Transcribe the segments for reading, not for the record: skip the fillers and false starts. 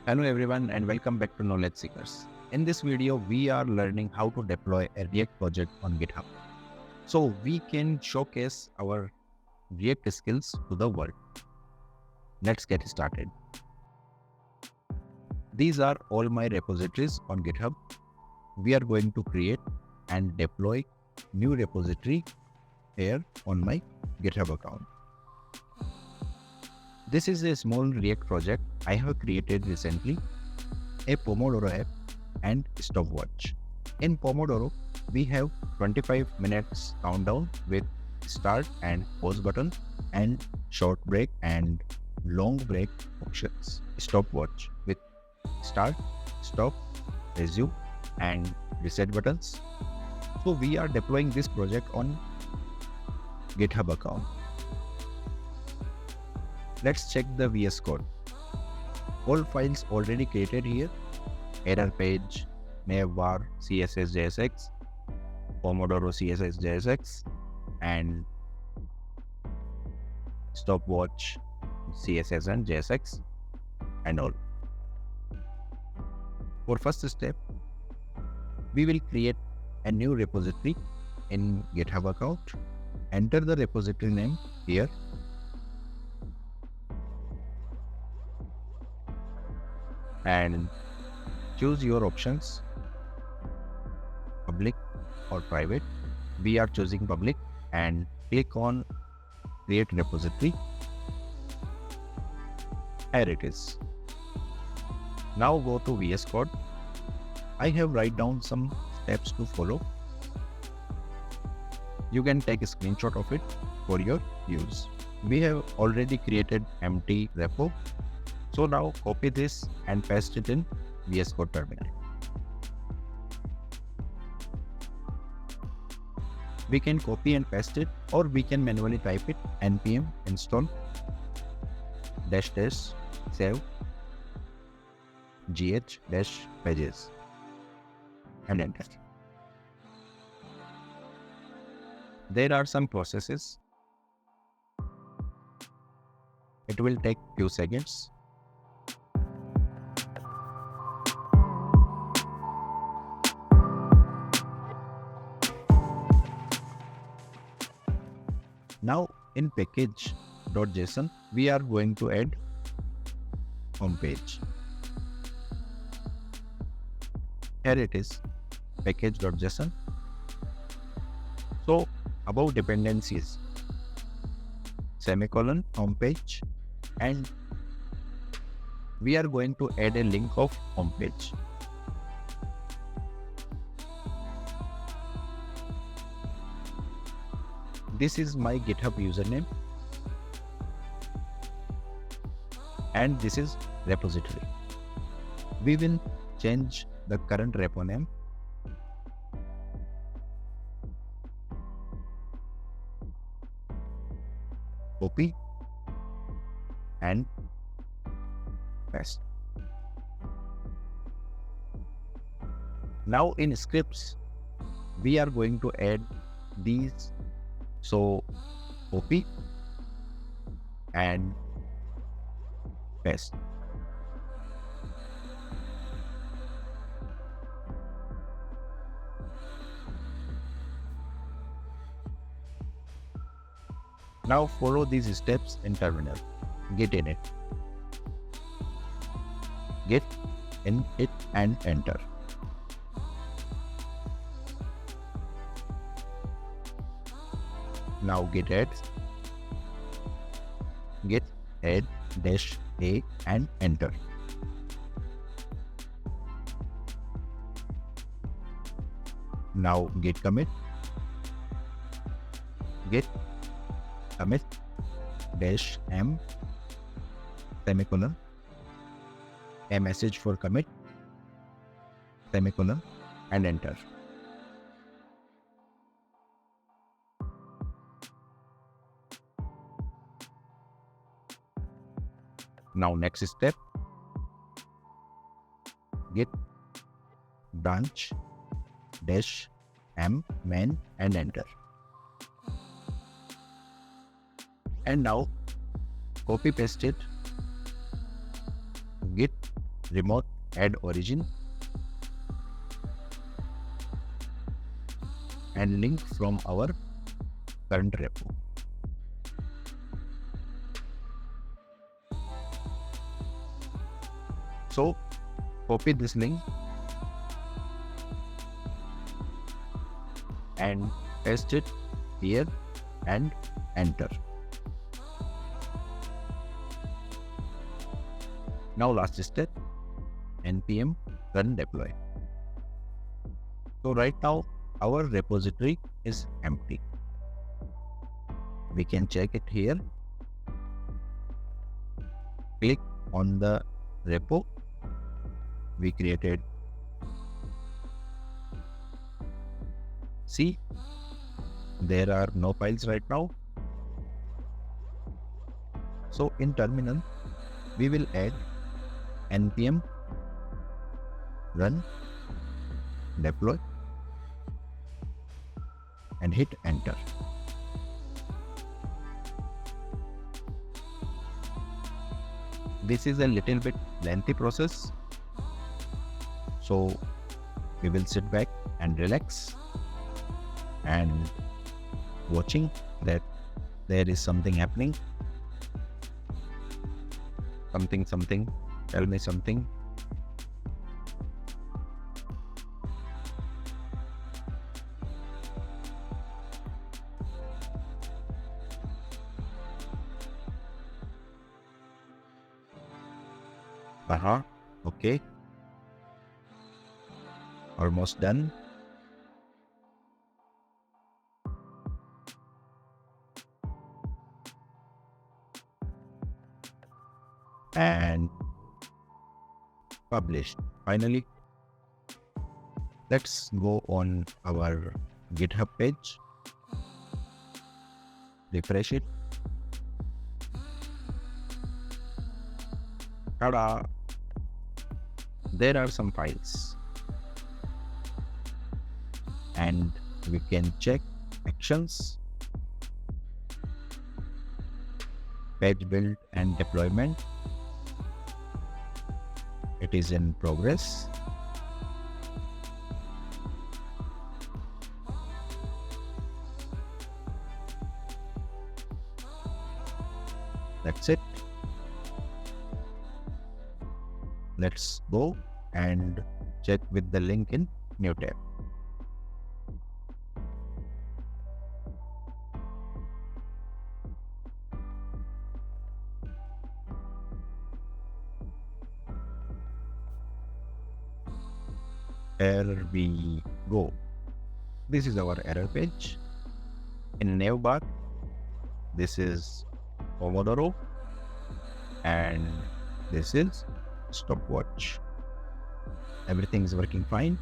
Hello everyone and welcome back to Knowledge Seekers. In this video, we are learning how to deploy a React project on GitHub. So we can showcase our React skills to the world. Let's get started. These are all my repositories on GitHub. We are going to create and deploy new repository here on my GitHub account. This is a small React project I have created recently, a Pomodoro app and stopwatch. In Pomodoro, we have 25 minutes countdown with start and pause button and short break and long break options. Stopwatch with start, stop, resume and reset buttons. So we are deploying this project on GitHub account. Let's check the VS Code. All files already created here: error page, navbar, CSS.jsx, Pomodoro CSS.jsx, and stopwatch, CSS and JSX, and all. For first step, we will create a new repository in GitHub account. Enter the repository name here. And choose your options, public or private. We are choosing public and click on create repository. Here it is. Now go to VS Code. I have write down some steps to follow. You can take a screenshot of it for your use. We have already created empty repo. So now copy this and paste it in VS Code terminal. We can copy and paste it, or we can manually type it npm install --save gh-pages and enter. There are some processes. It will take few seconds. Now in package.json, we are going to add home page. Here it is, package.json. So above dependencies, semicolon, home page, and we are going to add a link of home page. This is my GitHub username and this is repository. We will change the current repo name. Copy and paste. Now in scripts, we are going to add these. So copy and paste. Now follow these steps in terminal. Git init. Git in it and enter. Now git add -a and enter. Now git commit -m semicolon, a message for commit semicolon, and enter. Now next step, git branch -m main and enter. And now copy paste it, git remote add origin and link from our current repo. So copy this link and paste it here and enter. Now last step, npm run deploy. So right now our repository is empty. We can check it here. Click on the repo we created. See, there are no files right now. So in terminal, we will add npm run deploy and hit enter. This is a little bit lengthy process, so we will sit back and relax and watching that there is something happening. Something, tell me something. Okay. Almost done. And published. Finally, let's go on our GitHub page. Refresh it. Ta-da! There are some files. And we can check actions, page build and deployment. It is in progress. That's it. Let's go and check with the link in new tab. Here we go. This is our error page. In navbar, this is Pomodoro and this is stopwatch. Everything is working fine.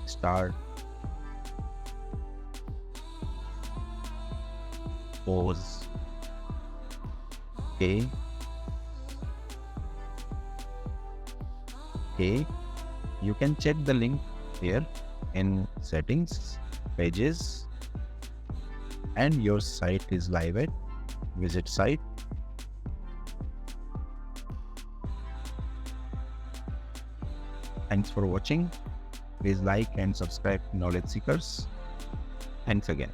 Start, pause, okay. You can check the link here in settings, pages, and your site is live at visit site. Thanks for watching. Please like and subscribe, Knowledge Seekers. Thanks again.